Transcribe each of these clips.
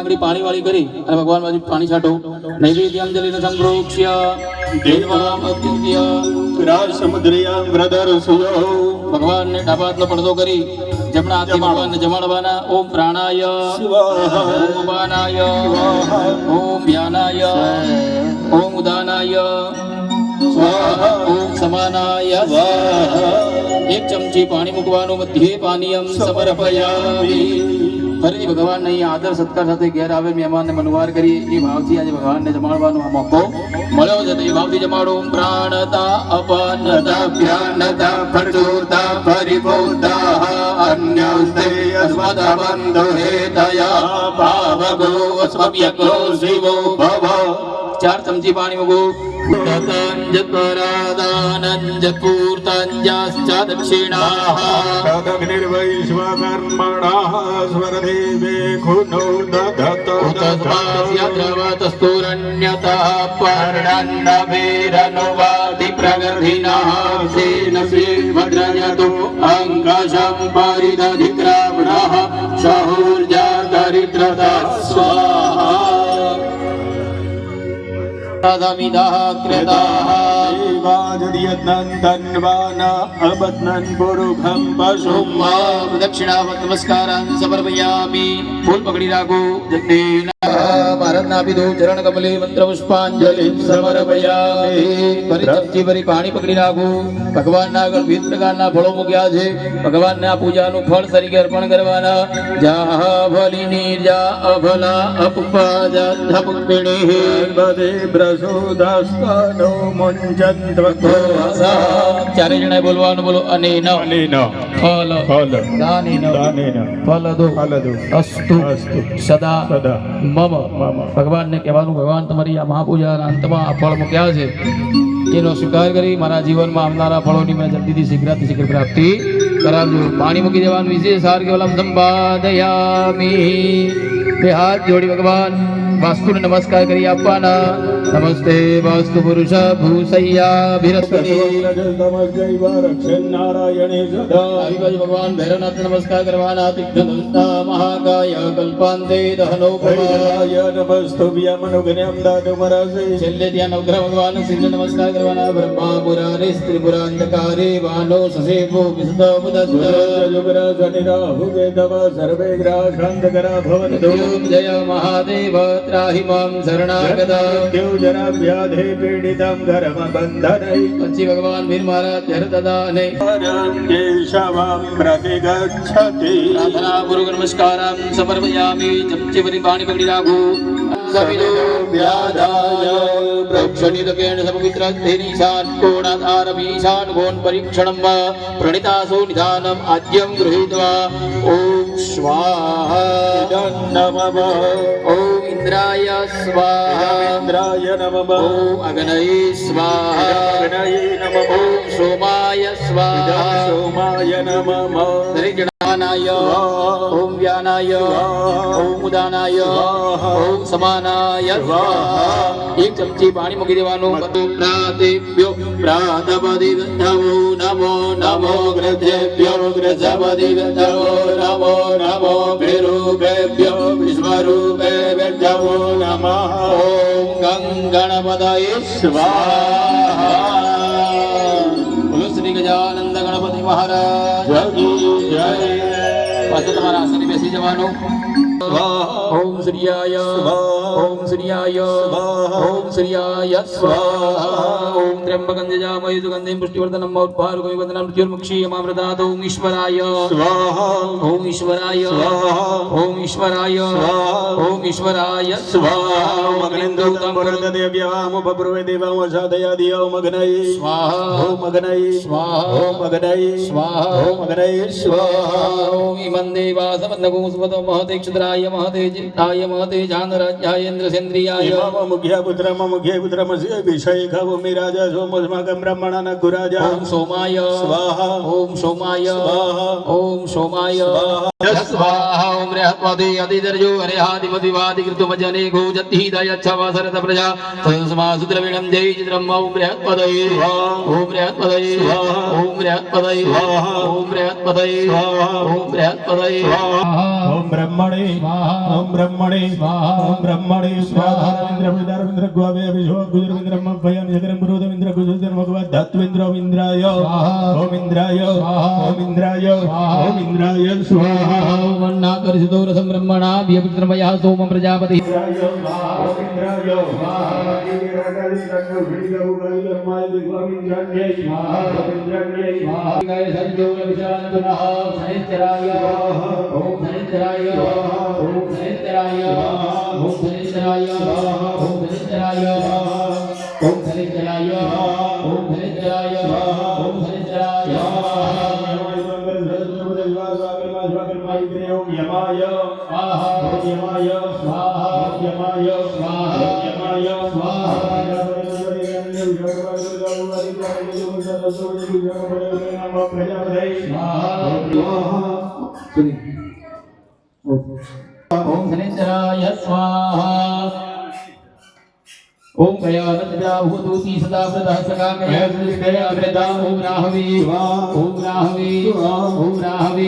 આંગળી પાણી વાળી કરી અને ભગવાન બાજુ પાણી છાંટો. નૈવેદ્યાંજલિ સંપ્રોક્ષ્ય દેવવામત્ય સમુદ્રિયા વ્રદરસુયો ભગવાનને ડાબા હાથનો પડદો કરી જમણા હાથથી ભગવાનને જમાડવાના. ઓમ પ્રાણાય ઓમ ઉપાનાય ઓમ વ્યાનાય ઓમ ઉદાનાય ઓમ સમાનાય. એક ચમચી પાણી મૂકવાનું. મધ્યે પાનીયમ સમર્પયામિ. ફરીથી ભગવાનને અહીંયા આદર સત્કાર સાથે ઘેર આવે મહેમાનને મનવાર કરી એ ભાવથી આજે ભગવાનને જમાડવાનો આ મોકો મળ્યો છે. તો એ ભાવથી જમાડો. ઓમ પ્રાણતા અપાનતા ભ્યાનતા પ્રચુરતા પરિભૂતા અન્યસ્તે અસ્મદબંધો હેતયા ભાવગો અસ્મવ્યગો શિવો ભવ. 4 ચમચી પાણી મૂકો. ઉદતાંજ કરાદાનંજ પૂર્તાંજાશ્ચ દક્ષિણાઃ તદગ્નિર્વૈશ્વકર્મણઃ સ્વરદેવે ખુનો દધતો તસ્તુરન્યતઃ પર્ણન્નભીરનુવાદિ પ્રગર્ધિનઃ સેનસે વદ્રયતો અંકશં પરિદધિક્રાવણઃ સહૂર્જા દરિદ્રતા સ્વાહા. દામિદાહ ક્રેતાઃ દેવાજદિયત્નંતન્વાના અબત્નન પુરુષં પશું દક્ષિણા નમસ્કારાન સમર્પયામિ. ફૂલ પકડી રાખો. જગ્નેન ભારતના આપી દો. ચરણ કમલે મંત્ર પુષ્પાંજલિ સમર્પયામિ. ફરી ચમચી ભરી પાણી પકડી રાખો. ભગવાનના આગળ વિવિધ પ્રકારના ફળો મૂક્યા છે. ભગવાનને આ પૂજાનું ફળ તરીકે અર્પણ કરવાના. જા ફલિની જા અફલા અપુપાજા ધપુપિણી બદે પ્રસોદાસ્તનો મુંચન્ત્વતો ચારે જણાએ બોલવાનું. બોલો અનેન ફલ દાનેન ફલદો અસ્તુ સદા મમ. ભગવાનને કહેવાનું ભગવાન તમારી આ મહાપૂજાના અંતમાં આ ફળ મૂક્યા છે એનો સ્વીકાર કરી મારા જીવનમાં આવનારા ફળોની મેં જલ્દીથી શીઘ્રથી શીઘ્ર પ્રાપ્તિ કરાવજો. પાણી મૂકી દેવાનું. વિશેષ કેવલમ સંપાદયામિ. બે હાથ જોડી ભગવાન વાસ્તુને નમસ્કાર કરી આપવાના. નમસ્તે વાસ્તુ પુરુષ ભૂસૈયા ભિરસ્પતિ. નારાયણે સદા આજુબાજુ ભગવાન ભૈરવનાથ નમસ્કાર કરવાના. તિગ્ધનુષ્ઠા મહાકાય કલ્પાંતે દહનોપમાય નમસ્તુભ્યમનુગ્રહં દાતુમરસે છેલ્લે ત્યાં નવગ્રહ ભગવાન શિવને નમસ્કાર કરવાના. બ્રહ્મા પુરારે ત્રિપુરાંધકારે વાનો સસેવો સર્વે ગ્રહ શાંતકરા ભવન્તુ જય મહાદેવ ત્રાહિ મામ શરણાગતા. જરા વ્યાધે પીડિતમ ધર્મ બંધનૈ પછી ભગવાન વીર મહારાજ ધર દાદા અને કેશવમ પ્રતિગચ્છતિ. પ્રાર્થના પૂર્વક નમસ્કારામ સમર્પયામિ. ચમચી ભરી પાણી પકડી રાખું. સવિદો વ્યાધાય પ્રોક્ષણિતકેણ સપવિત્રધેનિશાન કોણાધારમીશાન ગોન પરીક્ષણમ પ્રણિતાસુ નિધાનમ આદ્યમ ગૃહીત્વા. ઓમ સ્વાહા નમઃ ઓમ ઇન્દ્રાય સ્વાહા ઇન્દ્રાય નમઃ ઓમ અગ્નયે સ્વાહા અગ્નયે નમઃ ઓમ સોમાય સ્વાહા સોમાય નમઃ દરેક જણાનાય ઓમ વ્યાનાય ઓમ ઉદાનાય ઓમ સમાનાય સ્વાહા. એક ચમચી પાણી મૂકી દેવાનું. પ્રાતેભ્યો પ્રાતપદિવ્યો નમો નમો ગ્રધેભ્યો ગ્રધપદિવ્યો નમો નમો ભેરૂભેભ્યો વિશ્વરૂપેભ્યો નમઃ. ઓમ ગંગણપતયે સ્વાહા. બોલો શ્રી ગજાનંદ ગણપતિ મહારાજ જય. પાછળ તમારા આસને બેસી જવાનું. ઓમ શ્રીયાય ઓમ શ્રીયાય ઓમ શ્રીયાય સ્વાહા. ઓમ ત્ર્યંબકં યજામહે સુગંધિં પુષ્ટિવર્ધનમ ઉર્વારુકમિવ વદनं મૃત્યુર્मुक्षीयमामृतात्. ઓમ ઈશ્વરાય સ્વાહા ઓમ ઈશ્વરાય ઓમ ઈશ્વરાય ઓમ ઈશ્વરાય સ્વાહા મગ્નેન્દ્રૌતમ પરદદેવ્યામુપબ્રુવે દેવામસાદયાદિ ઓમ અગ્નયે સ્વાહા ઓમ અગ્નયે સ્વાહા ઓમ અગ્નયે સ્વાહા ઓમ અગ્નયે સ્વાહા. ઓમ ઇમં દેવાસમન્નગુંસ્મતો મહતે ક્ષુદ્રાય મહતે જીતાય મહતે જાનરાજ્યાય ઇન્દ્રસેન્દ્રિયાય મમ મુખ્ય પુત્ર મમ મુખ્ય પુત્ર મસ્ય વિષય ખવ મિરાજ સો ओम अस्माकं ब्रह्मणः गुराज ओम सोमाय स्वाहा ओम सोमाय स्वाहा ओम सोमाय स्वाहा स्वाहा ओम बृहस्पति अधिदर्जो हरेहाधिपतिवादि कृतुमजने गोजत्तीदयच्छवासरत प्रजा तस्मा सुद्रविणं जय चित्रम् ओम बृहस्पतये ओम बृहस्पतये ओम बृहस्पतये ओम बृहस्पतये ओम बृहस्पतये ओम ब्रह्मणे ओम ब्रह्मणे ओम ब्रह्मणे स्वाहा रविंद्र गोवे विश्व गुरुविंद्र भयम जगरम गुरुदेवेंद्र गुरुदेव भगवत धत्वेंद्र इंद्राय ओम इंद्राय ओम इंद्राय ओम इंद्राय स्वाहा ओम अन्नाकर्षितो रसं ब्रह्मणा व्यपित्रमया सोमं प्रजापति इंद्राय ओम इंद्राय गाय संजोग विशालतुनः शनिश्चराय ओम शनिश्चराय ओम शनिश्चराय ओम शनिश्चराय ओम शनिश्चराय ओम शनिश्चराय ओम शनिश्चराय ओम शनिश्चराय यमाय स्वाहा यमाय स्वाहा यमाय स्वाहा यमाय ओम शनिश्चराय स्वाहा ओम गयानद्राहुतूति सदा व्रतः सका गया व्रता ओम राहवे ओम राहवे ओम राहवे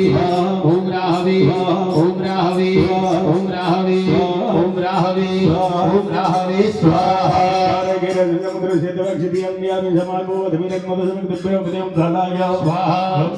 ओम राहवे ओम राहवे ओम राहवे ओम राहवे ओम राहवे स्वाहा स्वाहा